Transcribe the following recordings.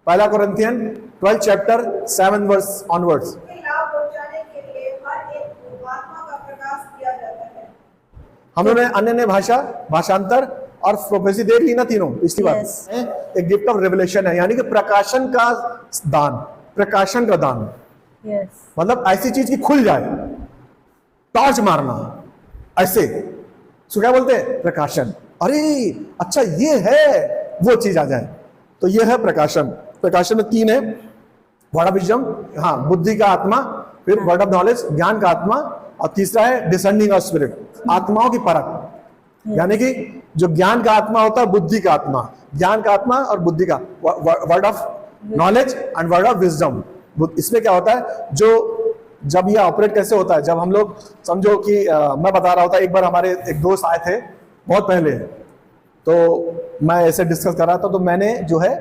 पहला Corinthian 12 chapter 7 verse onwards. लाभ पहुंचाने के लिए हर एक को आत्मा का प्रकाश दिया जाता है। हम लोगों ने अन्य भाषा, भाषांतर और प्रोफेसी देख ली ना तीनों पिछली बार। Yes. एक गिफ्ट ऑफ रेवलेशन है, यानी कि प्रकाशन का दान, प्रकाशन का दान यस, मतलब ऐसी चीज की खुल जाए, टॉर्च मारना ऐसे, सो क्या बोलते हैं प्रकाशन। अरे अच्छा ये है, वो चीज आ जाए, तो ये है प्रकाशन। प्रकाशन में तीन है, वर्ड ऑफ विजडम, हाँ बुद्धि का आत्मा, फिर वर्ड ऑफ नॉलेज ज्ञान का आत्मा, और तीसरा है डिसेंडिंग ऑफ स्पिरिट, आत्माओं की परख। यानी कि जो ज्ञान का आत्मा होता है, बुद्धि का आत्मा, ज्ञान का आत्मा और बुद्धि का, word of knowledge and word of wisdom. इसमें क्या होता है, जो जब ये ऑपरेट कैसे होता है, जब हम लोग समझो कि मैं बता रहा होता, एक बार हमारे एक दोस्त आए थे बहुत पहले, तो मैं ऐसे डिस्कस कर रहा था, तो मैंने जो है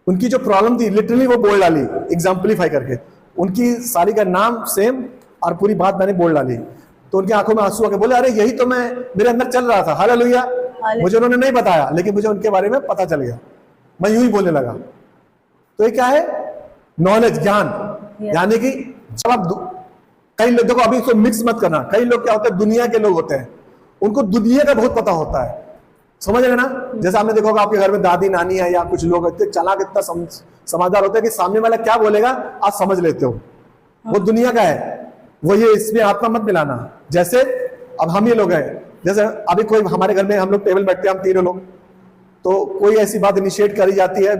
उनकी जो प्रॉब्लम थी लिटरली वो बोल डाली, एग्जाम्पलीफाई करके, उनकी सारी का नाम सेम और पूरी बात मैंने बोल डाली। तो उनकी आंखों में आंसू आके बोले अरे यही तो मैं मेरे अंदर चल रहा था। हालेलुया। मुझे उन्होंने नहीं बताया, लेकिन मुझे उनके बारे में पता चल गया, मैं यूं ही बोलने लगा। तो ये क्या है, नॉलेज, ज्ञान। यानी कि जब आप कई लोग देखो, अभी इसको मिक्स मत करना, कई लोग क्या होते हैं दुनिया के लोग होते हैं, उनको दुनिया का बहुत पता होता है, समझ रहे ना। जैसे आपने देखा होगा आपके घर में दादी नानी है या कुछ लोग इतने चालाक, इतना समझदार होते हैं कि सामने वाला क्या बोलेगा आप समझ लेते हो, वो दुनिया का है। वो ये इसमें आत्मा मत मिलाना। जैसे अब हम ये लोग हैं, जैसे अभी कोई हमारे घर में हम लोग टेबल बैठते हैं, हम तीनों लोग, तो कोई ऐसी बात इनिशिएट करी जाती है,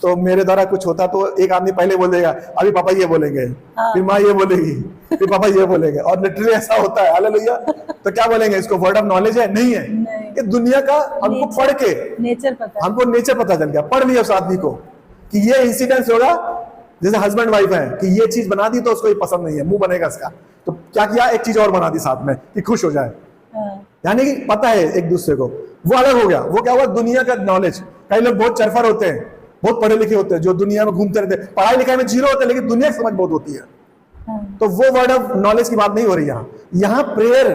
तो मेरे द्वारा कुछ होता तो एक आदमी पहले बोल देगा अभी पापा ये बोलेंगे, फिर माँ ये बोलेगी, फिर पापा ये बोलेंगे, और लिटरली ऐसा होता है। हालेलुया। तो क्या बोलेंगे, इसको वर्ड ऑफ नॉलेज है? नहीं है, ये दुनिया का हमको पढ़ के नेचर पता, हमको नेचर पता चल गया, पढ़ लिया उस आदमी को कि ये इंसिडेंस होगा। जैसे हस्बैंड वाइफ है कि ये चीज बना दी तो उसको ये पसंद नहीं है, मुंह बनेगा इसका, तो क्या किया, एक चीज और बना दी साथ में कि खुश हो जाए। यानी कि पता है एक दूसरे को, वो अलग हो गया। वो क्या हुआ, दुनिया का नॉलेज। कई लोग बहुत चरफर होते हैं, बहुत पढ़े लिखे होते हैं, जो दुनिया में घूमते रहते हैं, पढ़ाई लिखाई में जीरो होते हैं, लेकिन दुनिया की समझ बहुत होती है। तो वो वर्ड ऑफ नॉलेज की बात नहीं हो रही यहाँ प्रेयर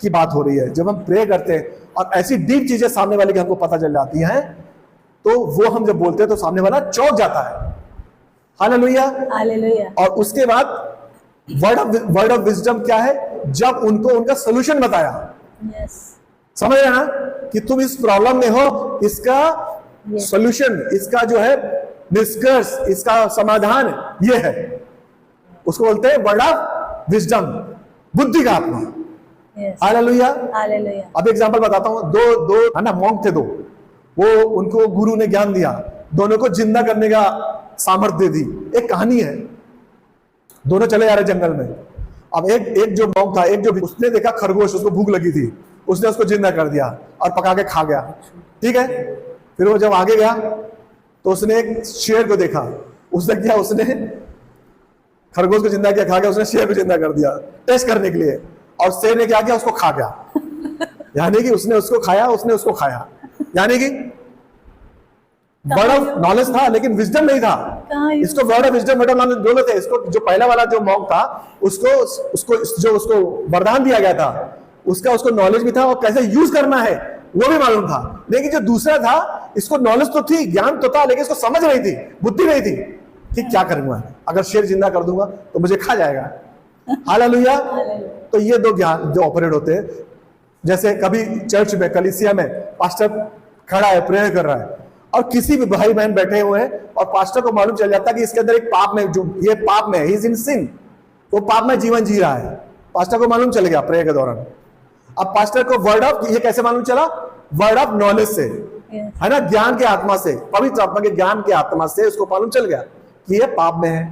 की बात हो रही है। जब हम प्रे करते हैं और ऐसी डीप चीजें सामने वाले की हमको पता चल जाती हैं, तो वो हम जब बोलते हैं तो सामने वाला चौंक जाता है। हालेलुया। हालेलुया। और उसके बाद वर्ड ऑफ विजडम क्या है, जब उनको उनका सोल्यूशन बताया। यस, समझ रहे ना कि तुम इस प्रॉब्लम में हो, इसका सोल्यूशन, इसका जो है निष्कर्ष, इसका समाधान ये है, उसको बोलते हैं वर्ड ऑफ विजडम, बुद्धि का आत्मा। हालेलुया। हालेलुया। अब एग्जांपल बताता हूं। दो है ना, मॉन्क थे दो, वो उनको गुरु ने ज्ञान दिया, दोनों को जिंदा करने का सामर्थ्य दे दी। एक कहानी है, दोनों चले जा रहे जंगल में। अब एक जो मॉन्क था, एक जो उसने देखा खरगोश, उसको भूख लगी थी, उसने उसको जिंदा कर दिया और पका के खा गया। ठीक है, फिर वो जब आगे गया तो उसने एक शेर को देखा, उसने किया, उसने खरगोश को जिंदा किया, खा गया, उसने शेर को जिंदा कर दिया टेस्ट करने के लिए, और शेर ने क्या किया, उसको खा गया। यानी कि उसने उसको खाया, उसने उसको खाया। यानी कि वर्ड ऑफ नॉलेज था लेकिन विजडम नहीं था। इसको word of wisdom, word of knowledge दोनों थे। इसको जो पहला वाला जो मॉन्क था, उसको वरदान दिया गया था, उसको नॉलेज भी था और कैसे यूज करना है वो भी मालूम था। लेकिन जो दूसरा था, इसको नॉलेज तो थी, ज्ञान तो था, लेकिन इसको समझ नहीं थी, बुद्धि नहीं थी कि क्या करूंगा, अगर शेर जिंदा कर दूंगा तो मुझे खा जाएगा। हालेलुया। तो ये दो ज्ञान जो ऑपरेट होते हैं, जैसे कभी चर्च में, कलीसिया में पास्टर खड़ा है, प्रेयर कर रहा है, और किसी भी भाई बहन बैठे हुए हैं और पास्टर को मालूम चल जाता है कि इसके अंदर एक पाप में, जो ये पाप में, ही इज इन सिन, वो पाप में जीवन जी रहा है। पास्टर को मालूम चल गया प्रेयर के दौरान। अब पास्टर को वर्ड ऑफ, ये कैसे मालूम चला, वर्ड ऑफ नॉलेज से, है ना, ज्ञान के आत्मा से, पवित्र आत्मा के ज्ञान के आत्मा से उसको मालूम चल गया कि ये पाप में है।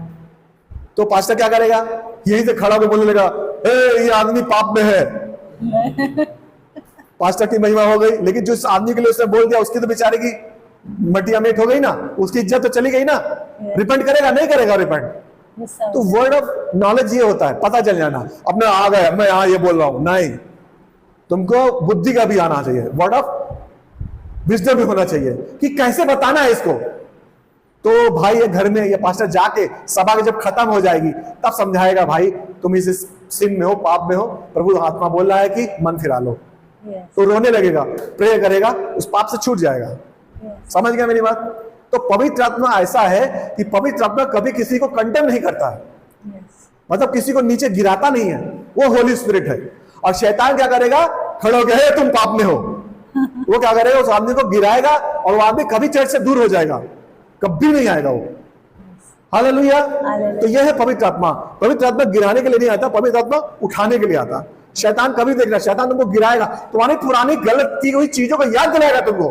तो पास्टर क्या करेगा, यहीं से खड़ा होकर बोलने लगा, ये आदमी पाप में है। पास्टर की महिमा हो गई, लेकिन जो इस आदमी के लिए उसने बोल दिया, उसकी तो बेचारे की मटिया मेट हो गई ना, उसकी इज्जत तो चली गई ना। रिपेंट करेगा, नहीं करेगा रिपेंट? तो वर्ड ऑफ नॉलेज ये होता है, पता चल जाना। अपने आ गए, मैं यहाँ ये बोल रहा हूं, नहीं, तुमको बुद्धि का भी आना चाहिए, वर्ड ऑफ विजडम भी होना चाहिए कि कैसे बताना है इसको। तो भाई ये घर में ये पास्टर जाके सभा के जब खत्म हो जाएगी तब समझाएगा, भाई तुम इस सिन में हो, पाप में हो, प्रभु आत्मा बोल रहा है कि मन फिरा लो। तो रोने लगेगा, प्रे करेगा, उस पाप से छूट जाएगा। समझ गया मेरी बात? तो पवित्र आत्मा ऐसा है कि पवित्र आत्मा कभी किसी को कंडेम नहीं करता है, यस मतलब किसी को नीचे गिराता नहीं है, वो होली स्पिरिट है। और शैतान क्या करेगा, खड़े हो गए तुम पाप में हो, वो क्या करेगा, उस आदमी को गिराएगा और वो आदमी कभी चर्च से दूर हो जाएगा, कभी नहीं आएगा वो। हालेलुया। तो यह है पवित्र आत्मा। पवित्र आत्मा गिराने के लिए नहीं आता, पवित्र आत्मा उठाने के लिए आता। शैतान कभी देख रहा, शैतान तुमको गिराएगा, तुम्हारी पुरानी गलत की हुई चीजों को याद दिलाएगा तुमको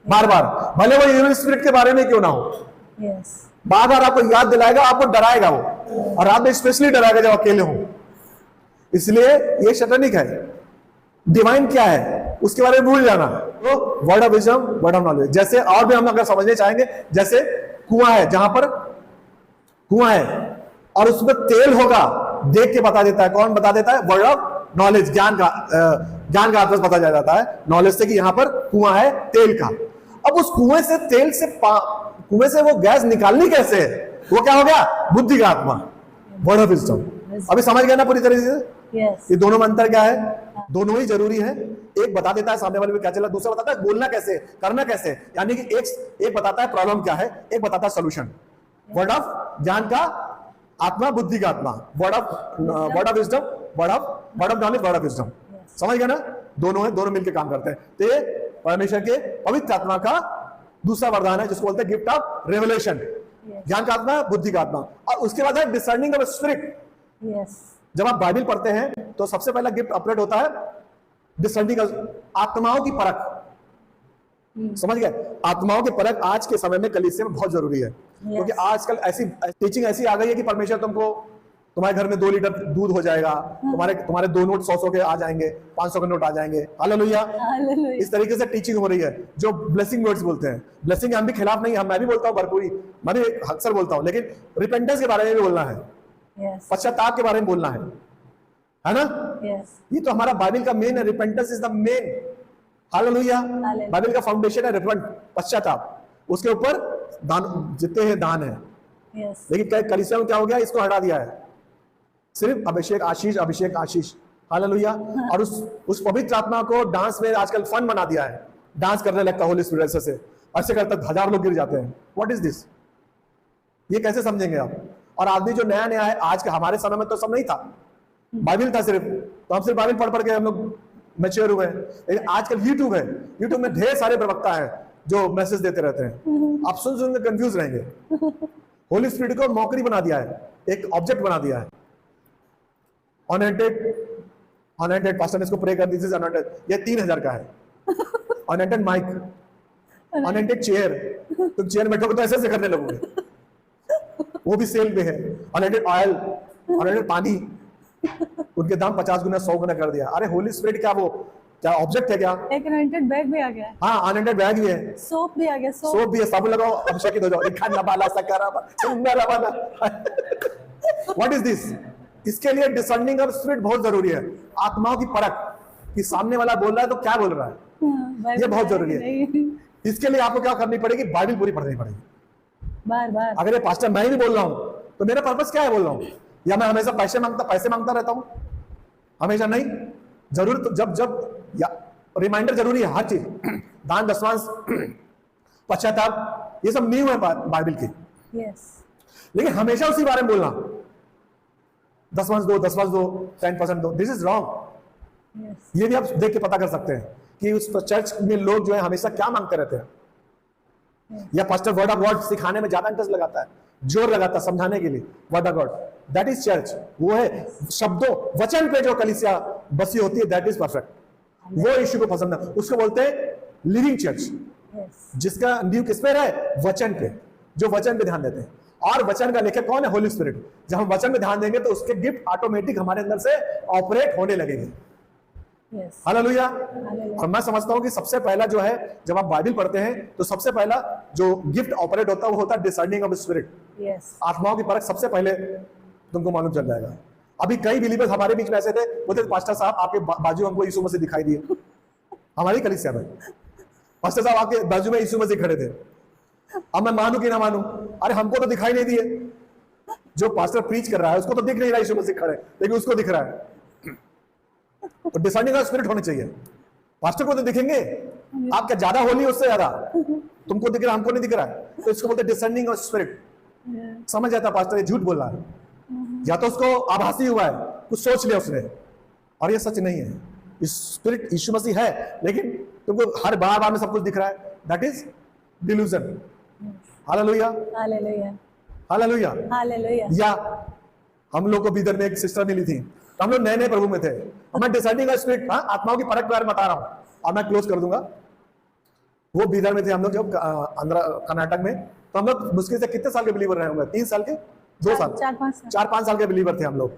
बार बार, भले वो इविल स्पिरिट के बारे में क्यों ना हो, यस बार बार आपको याद दिलाएगा, आपको डराएगा वो, और रात में स्पेशली डराएगा जब अकेले हो। इसलिए ये शैतानिक है। डिवाइन क्या है उसके बारे में भूल जाना। तो word of wisdom, word of knowledge. जैसे और भी हम अगर समझने चाहेंगे, जैसे कुआं है, जहां पर कुआं है और उसमें तेल होगा, देख के बता देता है। कौन बता देता है? वर्ड ऑफ नॉलेज, ज्ञान का आपस पता चल जाता है नॉलेज से कि यहां पर कुआं है तेल का। अब उस कुएं से तेल से कुएं से वो गैस निकालनी कैसे है, वो क्या हो गया? बुद्धि का आत्मा, वर्ड ऑफ विजडम। अभी समझ गया ना पूरी तरीके से? यस ये दोनों में अंतर क्या है? दोनों ही जरूरी है। एक बता देता है सामने वाले में क्या चला, दूसरा बताता है बोलना कैसे, करना कैसे। यानी कि एक बताता है प्रॉब्लम क्या है, एक बताता है सोल्यूशन। वर्ड ऑफ ज्ञान का आत्मा, बुद्धि का आत्मा, word of wisdom, word of knowledge, word of wisdom. समझ गया ना? दोनों है, दोनों मिलकर काम करते हैं। तो ये परमेश्वर के पवित्र आत्मा का दूसरा वरदान है, जिसको बोलते हैं गिफ्ट ऑफ रेवलेशन। ज्ञान का आत्मा, बुद्धि का आत्मा। और उसके बाद है डिसर्निंग ऑफ स्पिरिट। यस जब आप बाइबल पढ़ते हैं तो सबसे पहला गिफ्ट ऑपरेट होता है डिसर्निंग, आत्माओं की परख। समझ गए? आत्माओं की परख आज के समय में कलीसिया में बहुत जरूरी है, क्योंकि आजकल ऐसी टीचिंग ऐसी आ गई है कि परमेश्वर तुमको, तुम्हारे घर में 2 लीटर दूध हो जाएगा, तुम्हारे 2 नोट 100 के आ जाएंगे, 500 के नोट आ जाएंगे। हालेलुया। इस तरीके से टीचिंग हो रही है, जो ब्लेसिंग वर्ड्स बोलते हैं। ब्लेसिंग हम भी खिलाफ नहीं, मैं भी बोलता हूँ भरपूरी, मैं भी अक्सर बोलता हूँ, लेकिन रिपेंटेंस के बारे में भी बोलना है, यस पश्चाताप के बारे में बोलना है ना? यस ये तो हमारा बाइबल का मेन है, repentance is the main. Hallelujah. Bible का फाउंडेशन है पश्चाताप, उसके ऊपर दान, जितने हैं दान है। यस लेकिन कलीसिया में क्या हो गया, इसको हटा दिया है, सिर्फ अभिषेक आशीष, अभिषेक आशीष। हालेलुया। और उस पवित्र आत्मा को डांस में आजकल फन बना दिया है, डांस करने लगता होली स्पिरिट से, ऐसे करता 1000 लोग गिर जाते हैं। What is this? ये कैसे समझेंगे आप? और आदमी जो नया नया है, आज के हमारे समय में तो सब नहीं था, बाइबल था सिर्फ, तो हम सिर्फ बाइबल पढ़ के हम लोग मैच्योर हुए हैं। लेकिन आजकल यूट्यूब है, यूट्यूब में ढेर सारे प्रवक्ता है जो मैसेज देते रहते हैं, आप सुन के कंफ्यूज रहेंगे। होली स्पिरिट को मौकरी बना दिया है, एक ऑब्जेक्ट बना दिया है। अनॉइंटेड पास्टर ने इसको प्रे कर, दिस इज अनॉइंटेड, ये 3000 का है। अनॉइंटेड माइक, अनॉइंटेड चेयर, तुम चेयर में बैठोगे तो ऐसे करने लगोगे, वो भी सेल में है। अनॉइंटेड ऑयल, अनॉइंटेड पानी, उनके दाम 50 गुना 100 गुना कर दिया। अरे होली स्पिरिट क्या वो क्या ऑब्जेक्ट है क्या? एक अनॉइंटेड बैग भी आ गया है। हाँ, अनॉइंटेड बैग भी है, सोप भी आ गया, सोप भी है, साबुन लगाओ अभिषेकित हो जाओ। खाना बाला सकरा व्हाट इज दिस? इसके लिए डिसर्निंग ऑफ स्पिरिट बहुत जरूरी है, आत्माओं की परख, कि सामने वाला बोल रहा है तो क्या बोल रहा है, ये बहुत जरूरी है। इसके लिए आपको क्या करनी पड़ेगी? बाइबल पूरी पढ़नी पड़ेगी बार बार। अगर ये पास्टर मैं ही नहीं बोल रहा हूं तो मेरा पर्पस क्या है बोल रहा हूं? या मैं हमेशा पैसे मांगता रहता हूं? हमेशा नहीं, जरूर तो जब या रिमाइंडर जरूरी है, हर चीज, दान दशमांश, पश्चाताप, ये सब न्यू है बाइबल की। यस लेकिन हमेशा उसी बारे में बोलना, 10% दो, 10% दो, दिस इज रॉन्ग। यस ये भी आप देख के पता कर सकते हैं कि उस चर्च में लोग जो है हमेशा क्या मांगते रहते हैं। या पास्टर वर्ड ऑफ गॉड सिखाने में ज्यादा इंटरेस्ट लगाता है, जोर लगाता है समझाने के लिए, word of God, that is church. वो है शब्दों, वचन पे जो कलीसिया बसी होती है, दैट इज परफेक्ट। वो यीशु को पसंद है, उसको बोलते हैं लिविंग चर्च, यस जिसका नींव किस पे है? वचन पे, जो वचन पे ध्यान देते हैं। और वचन का लेखक कौन है? होली स्पिरिट। जब हम वचन पे ध्यान देंगे तो उसके गिफ्ट ऑटोमेटिक हमारे अंदर से ऑपरेट होने लगेंगे। Yes hallelujah. और मैं समझता हूं कि सबसे पहला जो है, जब आप बाइबल पढ़ते हैं तो सबसे पहला जो गिफ्ट ऑपरेट होता है वो होता है डिसर्निंग ऑफ स्पिरिट। यस आत्माओं की परख सबसे पहले तुमको मालूम चल जाएगा। अभी कई बिलीवर्स हमारे बीच में ऐसे थे, बोलते पास्टर साहब आपके बाजू हमको यीशु मसीह दिखाई दिए। हमारी कलीसिया में पास्टर साहब आपके बाजू में यीशु मसीह खड़े थे। अब मैं मानूं कि ना मानूं, अरे हमको तो दिखाई नहीं दिए, जो पास्टर प्रीच कर रहा है उसको तो दिख नहीं रहा यीशु मसीह खड़े, लेकिन उसको दिख रहा है। तो डिसर्निंग ऑफ स्पिरिट होनी चाहिए। पास्टर को तो दिखेंगे, आप क्या ज्यादा होली उससे ज्यादा? तुमको दिख रहा है, हमको नहीं दिख रहा है, तो इसको बोलते डिसेंडिंग ऑफ स्पिरिट। समझ जाता पास्टर ये झूठ बोल रहा है, या तो उसको आभासी हुआ है, कुछ सोच लिया उसने, और ये सच नहीं है। स्पिरिट यीशु मसीह है, लेकिन तुमको हर बार में सब कुछ दिख रहा है, that is delusion. Hallelujah, hallelujah, hallelujah. Hallelujah. या हम लोग को बीदर में एक सिस्टर मिली थी, तो हम लोग नए नए प्रभु में थे, मैं डिसाइडिंग स्पिरिट, हाँ, आत्माओं की परख के बारे में बता रहा हूँ, और मैं क्लोज कर दूंगा। वो बीदर में थे हम लोग जब आंध्रा कर्नाटक में, तो हम लोग मुश्किल से कितने साल के बिलीवर रहे होंगे, 3 साल के, 2 साल, 4-5 साल के बिलीवर थे हम लोग,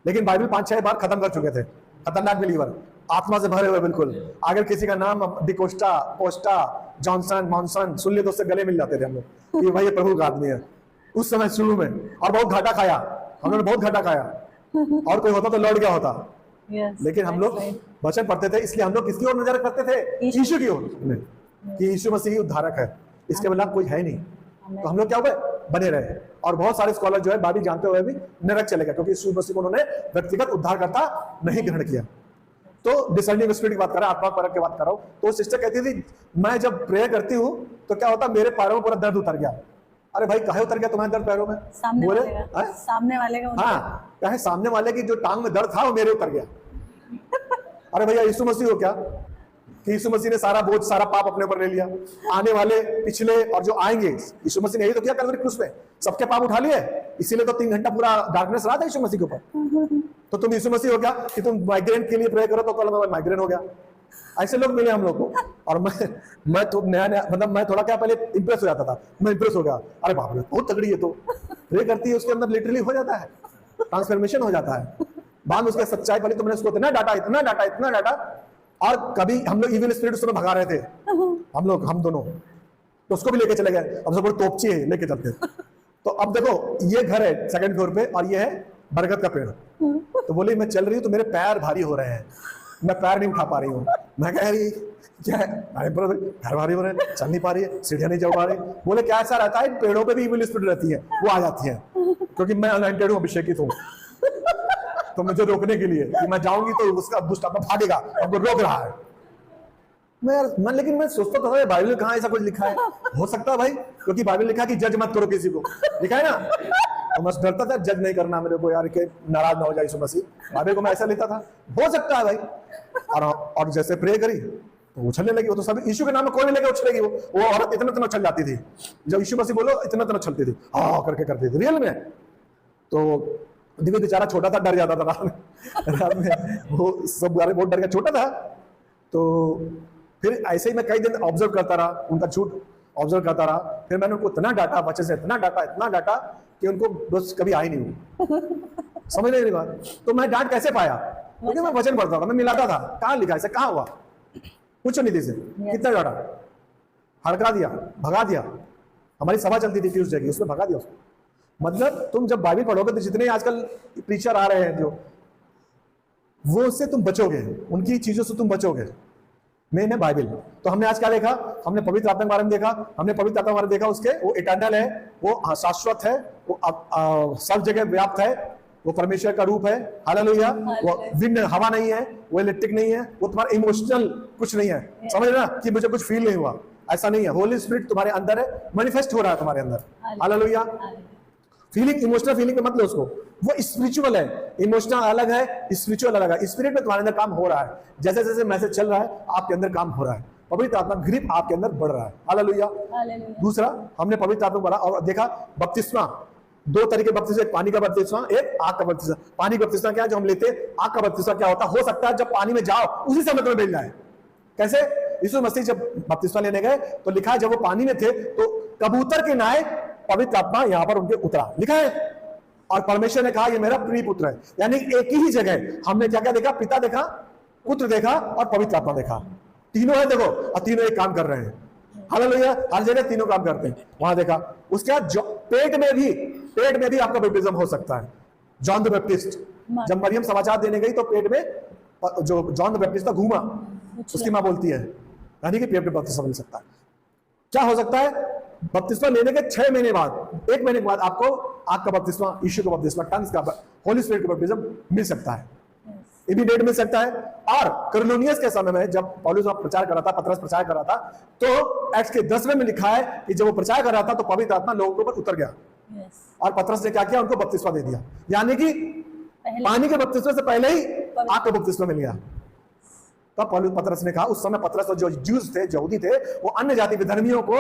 लेकिन बाइबल 5-6 बार खत्म कर चुके थे। खतरनाक बिलीवर, आत्मा से भरे हुए बिल्कुल। अगर किसी का नाम डिकोस्टा, पोस्टा, जॉनसन, मॉनसन सुन लिए तो उससे गले मिल जाते थे हम लोग कि भाई ये प्रभु का आदमी है। उस समय शुरू में, और बहुत घाटा खाया हम लोगों ने, बहुत घाटा खाया, और कोई होता तो लौट गया होता। लेकिन हम लोग वचन पढ़ते थे, इसलिए हम लोग किसकी ओर नजर करते थे? यीशु की ओर, कि यीशु मसीह उद्धारक है, इसके बिना कोई है नहीं। तो हम लोग क्या हुए, बने रहे। और बहुत सारे स्कॉलर जो है बाइबल जानते हुए भी नरक चले गए, क्योंकि यीशु मसीह को उन्होंने व्यक्तिगत उद्धारकर्ता नहीं ग्रहण किया। तो डिसेंडिंग स्पिरिट की बात कर रहा है, आत्मा परख की बात कर रहा हूं। तो सिस्टर कहती थी, मैं जब प्रेयर करती हूँ तो क्या होता, मेरे पैरों में पूरा दर्द उतर गया। अरे भाई काहे उतर गया तुम्हारे दर्द पैरों में? सामने बोले सामने वाले का, हाँ, कहे सामने वाले की जो टांग में दर्द था वो मेरे उतर गया। अरे भैया यीशु मसीह हो क्या, कि यीशु मसीह ने सारा बोझ, सारा पाप अपने ऊपर ले लिया, आने वाले, पिछले और जो आएंगे। यीशु मसीह ने यही तो किया कलवरी क्रूस में, सबके पाप उठा लिए, इसीलिए तो 3 घंटा पूरा डार्कनेस रहा था यीशु मसीह के ऊपर। तो तुम यीशु मसीह हो क्या कि तुम माइग्रेन के लिए प्रे करो तो कल मैं माइग्रेन हो गया? ऐसे लोग मिले हम लोग को। और मैं तो नया मतलब मैं थोड़ा क्या पहले इंप्रेस हो जाता था, मैं इंप्रेस हो गया, अरे बाप रे बहुत तगड़ी है, तो प्रे करती है उसके अंदर लिटरली हो जाता है, ट्रांसफॉर्मेशन हो जाता है। बाद में उसका सच्चाई पहले तो मैंने उसको इतना डांटा, इतना डांटा, इतना डांटा। और कभी हम लोग इविल स्पिरिट उसमें भगा रहे थे, हम दोनों, तो उसको भी लेके चले गए। अब सब तोपची है, लेके चलते। तो अब देखो ये घर है 2nd फ्लोर पे, और ये है बरगद का पेड़। तो बोले मैं चल रही हूँ तो मेरे पैर भारी हो रहे हैं, मैं पैर नहीं उठा पा रही हूँ। मैं कह रही क्या है, घर भारी हो रहे हैं, चल नहीं पा रही है, सीढ़ियां नहीं चढ़ पा रही। बोले क्या ऐसा रहता है, पेड़ों पे भी इविल स्पिरिट रहती है, वो आ जाती है, क्योंकि मैं अनॉइंटेड हूँ, अभिषेकित हूँ। तो मुझे रोकने के लिए कि मैं जाऊंगी तो उसका दुष्ट आत्मा भागेगा, और वो रोक रहा है। लेकिन मैं सोचता था बाइबल में कहाँ ऐसा कुछ लिखा है? हो सकता है भाई, क्योंकि बाइबल लिखा है कि जज मत करो किसी को, लिखा है ना। तो मैं डरता था जज नहीं करना मेरे को, यार के नाराज ना हो जाए यीशु मसीह। बाइबल को मैं ऐसा लिखता था, हो सकता है भाई। और जैसे प्रे करी तो उछलने लगी, वो तो सब यीशु के नाम में कोई नहीं लेके उछलेगी। वो औरत इतना उछल जाती थी, जब यीशु मसीह बोलो इतना उछलती थी, हाँ करके करती थी रियल में। तो दिव्य बेचारा छोटा था, डर जाता था रात में, वो सब बहुत डर गया, छोटा था। तो फिर ऐसे ही मैं कई दिन ऑब्जर्व करता रहा, उनका झूठ ऑब्जर्व करता रहा। फिर मैंने उनको इतना डांटा, बच्चे से इतना डांटा कि उनको बस कभी आई नहीं हुई। समझ नहीं बात। तो मैं डांट कैसे पाया? क्योंकि मैं वचन पढ़ता था, मैं मिलाता था, कहाँ लिखा ऐसे, कहाँ हुआ, कुछ नहीं थी से। कितना डांटा, हड़का दिया, भगा दिया। हमारी सभा चलती थी ट्यूसडे की, उसमें भगा दिया उसको। मतलब तुम जब बाइबल पढ़ोगे तो जितने आजकल प्रीचर आ रहे हैं जो, वो उससे तुम बचोगे, उनकी चीजों से तुम बचोगे। मेन है बाइबल। तो हमने आज क्या देखा? हमने पवित्र आत्मा के बारे में देखा। हमने पवित्र आत्मा के बारे में देखा, उसके वो इटर्नल है, वो शाश्वत है, वो सब जगह व्याप्त है, वो परमेश्वर का रूप है। हालेलुया। वो विंड हवा नहीं है, वो इलेक्ट्रिक नहीं है, वो तुम्हारा इमोशनल कुछ नहीं है। समझ ना कि मुझे कुछ फील नहीं हुआ, ऐसा नहीं है। होली स्पिरिट तुम्हारे अंदर है, मैनिफेस्ट हो रहा है तुम्हारे अंदर। हालेलुया। फीलिंग, इमोशनल फीलिंग में मत लो उसको, वो स्पिरिचुअल है। इमोशनल अलग है, स्पिरिचुअल अलग है। स्पिरिट में तुम्हारे अंदर काम हो रहा है, जैसे जैसे मैसेज चल रहा है आपके अंदर काम हो रहा है, पवित्र आत्मा ग्रिप आपके अंदर बढ़ रहा है। हालेलुया। दूसरा हमने पवित्र आत्मा पढ़ा और देखा बपतिस्मा, 2 तरीके बपतिस्मा, एक पानी का बपतिस्मा, एक आग का बपतिस्मा। पानी का बपतिस्मा क्या है जो हम लेते हैं, आग का बपतिस्मा क्या होता है? हो सकता है जब पानी में जाओ उसी समय तुम्हें मिल जाए। कैसे? यीशु मसीह जब बपतिस्मा लेने गए तो लिखा है जब वो पानी में थे तो कबूतर के नाय पवित्र आत्मा यहां पर उनके उतरा, लिखा है। और परमेश्वर ने कहा ये मेरा प्रिय पुत्र है। यानी एक ही जगह हमने क्या क्या देखा? पिता देखा, पुत्र देखा और पवित्र आत्मा देखा। तीनों है देखो, और तीनों एक काम कर रहे हैं। हालेलुया। हर जगह तीनों काम करते हैं, वहां देखा। उसके बाद पेट में भी आपका बैप्टिज्म हो सकता है। जॉन द बैप्टिस्ट, जब मरियम समाचार देने गई तो पेट में जो जॉन द बैप्टिस्ट था घूमा, उसकी मां बोलती है, यानी कि पेट में बपतिस्मा मिल सकता है। क्या हो सकता है? बपतिस्मा लेने के 6 महीने बाद, 1 महीने के बाद आपको आग का बपतिस्मा, यीशु का बपतिस्मा, टंग्स का, होली स्पिरिट का बपतिस्मा मिल सकता है। इमीडिएट मिल सकता है। और कुरनेलियस के समय में जब पौलुस प्रचार कर रहा था, पतरस प्रचार कर रहा था, तो एक्ट्स के 10वें में लिखा है कि जब वो प्रचार कर रहा था तो पवित्र आत्मा लोगों के ऊपर उतर गया यस और पतरस ने क्या किया, उनको बपतिस्मा दे दिया। यानी कि पहले पानी के बपतिस्मे से पहले ही आग का बपतिस्मा मिल गया। तब पौलुस पतरस ने कहा, उस समय पतरस और जो ज्यूज थे, यहूदी थे, वो अन्य जाति विधर्मियों को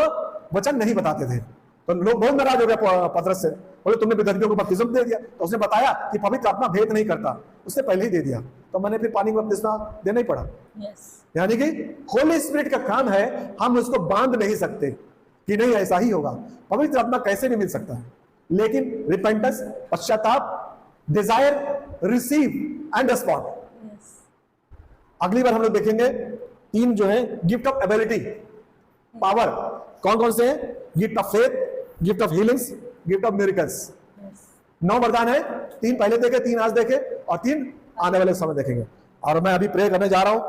वचन नहीं बताते थे, तो लोग बहुत नाराज हो गए पतरस से, बोले तुमने विधर्मियों को बपतिस्मा दे दिया। तो उसने बताया कि पवित्र आत्मा भेद नहीं करता, उसने पहले ही दे दिया, तो मैंने फिर पानी का बपतिस्मा देना ही पड़ा। यस यानी कि होली स्पिरिट का काम है, हम उसको बांध नहीं सकते कि नहीं ऐसा ही होगा। पवित्र आत्मा कैसे भी मिल सकता है, लेकिन रिपेंटेंस, पश्चाताप, desire, receive and respond. Yes अगली बार हम लोग देखेंगे 3 जो है गिफ्ट ऑफ एबिलिटी, पावर, कौन कौन से हैं? Gift of faith, gift of healings, gift of miracles. Yes 9 वरदान है, 3 पहले देखे, 3 आज देखे और 3 आने वाले समय देखेंगे। और मैं अभी प्रे करने जा रहा हूं।